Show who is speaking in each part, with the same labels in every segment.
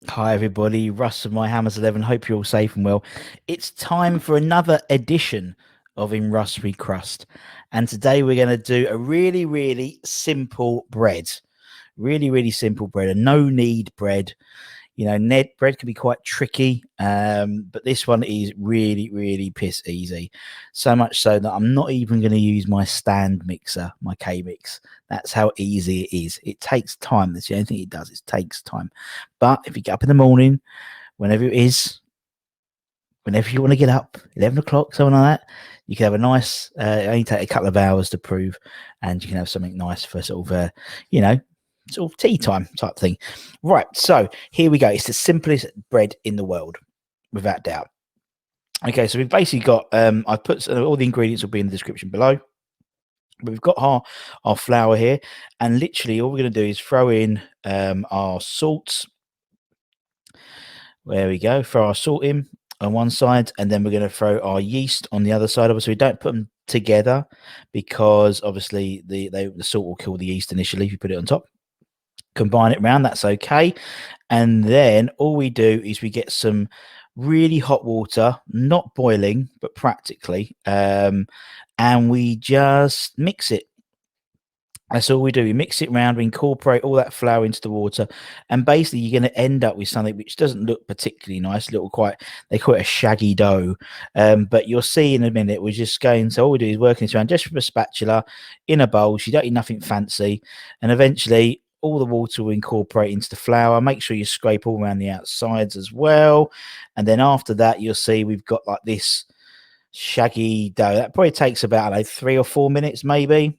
Speaker 1: Hi everybody, Russ of My Hammers 11. Hope you're all safe and well. It's time for another edition of In Russ We Crust. And today we're going to do a really simple bread. Really simple bread, a no knead bread. You know, bread can be quite tricky, but this one is really piss easy. So much so that I'm not even going to use my stand mixer, my K mix. That's how easy it is. It takes time. That's the only thing it does. It takes time. But if you get up in the morning, whenever it is, whenever you want to get up, 11 o'clock, something like that, you can have a nice, only take a couple of hours to prove, and you can have something nice for sort of, you know, sort of tea time type thing. Right, so here we go. It's the simplest bread in the world, without doubt. Okay, so we've basically got, I've put all the ingredients will be in the description below. But we've got our flour here, and literally all we're going to do is throw in our salt. There we go. Throw our salt in on one side, and then we're going to throw our yeast on the other side. Obviously, we don't put them together because obviously the salt will kill the yeast initially if you put it on top. Combine it around, that's okay. And then all we do is we get some really hot water, not boiling, but practically, and we just mix it. That's all we do. We mix it around, we incorporate all that flour into the water, and basically you're going to end up with something which doesn't look particularly nice. Little quite, they call it a shaggy dough, but you'll see in a minute. We're just going. So all we do is working this around just with a spatula in a bowl. So you don't need nothing fancy, and eventually all the water will incorporate into the flour. Make sure you scrape all around the outsides as well, and then after that you'll see we've got like this shaggy dough. That probably takes about 3 or 4 minutes maybe.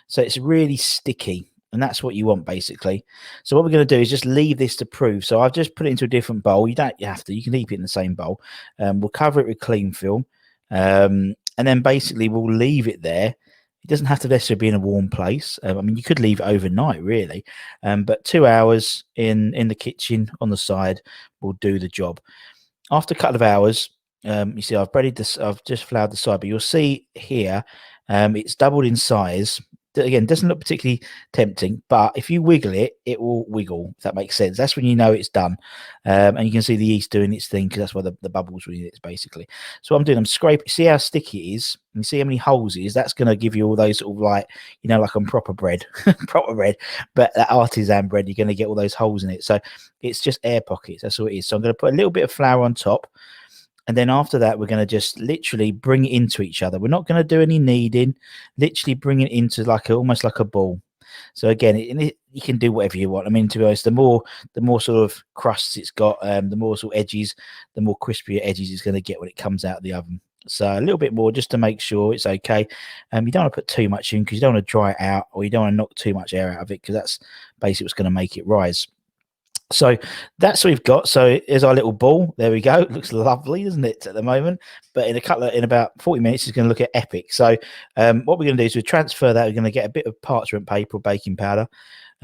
Speaker 1: So it's really sticky, and that's what you want basically. So what we're going to do is just leave this to prove. So I've just put it into a different bowl. You don't have to. You can keep it in the same bowl. We'll cover it with cling film, and then basically we'll leave it there. It doesn't have to necessarily be in a warm place. I mean, you could leave it overnight, really, but 2 hours in the kitchen on the side will do the job. After a couple of hours, you see I've breaded this. I've just floured the side, but you'll see here it's doubled in size. Again, doesn't look particularly tempting, but if you wiggle it, it will wiggle, if that makes sense. That's when you know it's done. And you can see the yeast doing its thing because that's why the bubbles really is basically. So what I'm doing, I'm scraping, see how sticky it is? And see how many holes it is? That's going to give you all those sort of like, like on proper bread, proper bread, but that artisan bread, you're going to get all those holes in it. So it's just air pockets. That's all it is. So I'm going to put a little bit of flour on top. And then after that, we're going to just literally bring it into each other. We're not going to do any kneading, literally bring it into almost like a ball. So again, you can do whatever you want. I mean, to be honest, the more sort of crusts it's got, the more sort of edges, the more crispier edges it's going to get when it comes out of the oven. So a little bit more just to make sure it's okay. You don't want to put too much in because you don't want to dry it out, or you don't want to knock too much air out of it because that's basically what's going to make it rise. So that's what we've got. So here's our little ball. There we go. It looks lovely, doesn't it, at the moment? But in about 40 minutes, it's going to look at epic. So what we're going to do is we transfer that. We're going to get a bit of parchment paper or baking powder,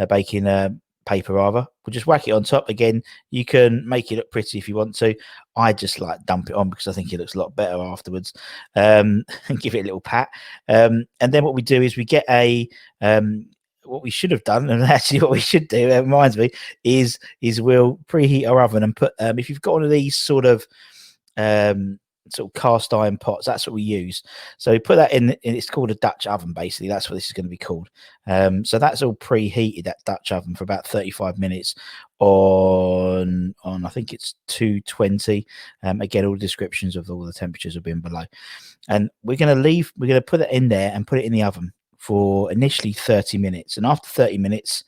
Speaker 1: baking paper rather. We'll just whack it on top. Again, you can make it look pretty if you want to. I just like dump it on because I think it looks a lot better afterwards, and give it a little pat. And then what we do is we get what we should have done, and actually what we should do, it reminds me, is we'll preheat our oven and put if you've got one of these sort of cast iron pots, that's what we use. So we put that in, it's called a Dutch oven basically. That's what this is going to be called. So that's all preheated, that Dutch oven, for about 35 minutes on I think it's 220. Again, all the descriptions of all the temperatures have been below. And we're going to put it in there and put it in the oven for initially 30 minutes. And after 30 minutes,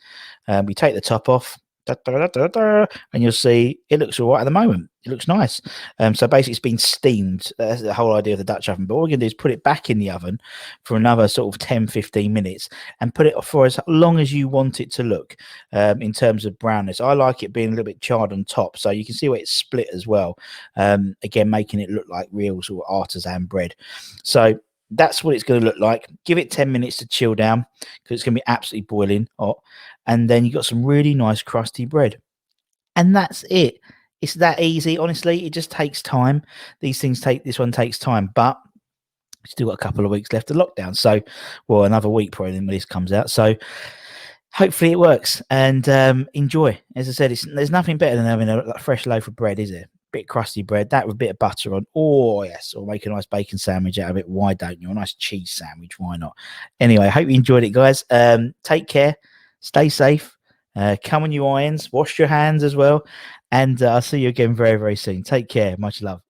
Speaker 1: we take the top off, and you'll see it looks all right at the moment. It looks nice. So basically it's been steamed. That's the whole idea of the Dutch oven. But what we're going to do is put it back in the oven for another sort of 10-15 minutes and put it for as long as you want it to look, in terms of brownness. I like it being a little bit charred on top, so you can see where it's split as well. Again, making it look like real sort of artisan bread. So that's what it's going to look like. Give it 10 minutes to chill down because it's going to be absolutely boiling hot. And then you've got some really nice crusty bread. And that's it. It's that easy. Honestly, it just takes time. This one takes time, but still got a couple of weeks left of lockdown. So, well, another week probably when this comes out. So Hopefully it works, and enjoy. As I said, there's nothing better than having a fresh loaf of bread, is it? Bit crusty bread, that with a bit of butter on. Oh yes, or make a nice bacon sandwich out of it. Why don't you? A nice cheese sandwich. Why not? Anyway, I hope you enjoyed it, guys. Take care, stay safe. Come on, you irons. Wash your hands as well, and I'll see you again very, very soon. Take care. Much love.